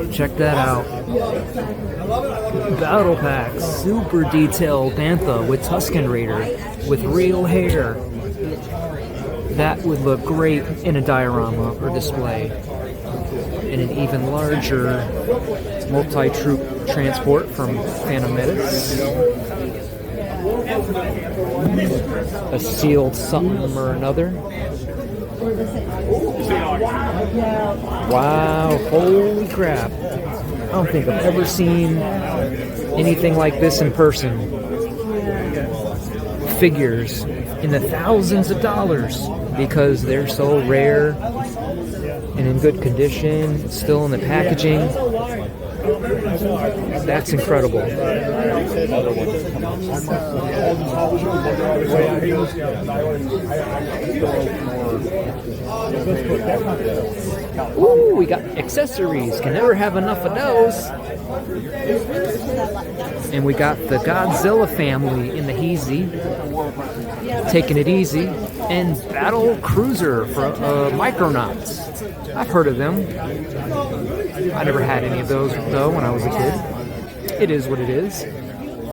Check that out. Battle Pack, super detailed Bantha with Tusken Raider with real hair. That would look great in a diorama or display. And an even larger multi-troop transport from Phantom Menace. A sealed something or another. Wow, holy crap. I don't think I've ever seen anything like this in person. Figures in the thousands of dollars because they're so rare and in good condition, still in the packaging. That's incredible. Ooh, we got accessories. Can never have enough of those. And we got the Godzilla family in the Heezy, taking it easy, and Battle Cruiser for Micronauts. I've heard of them. I never had any of those though when I was a kid. It is what it is.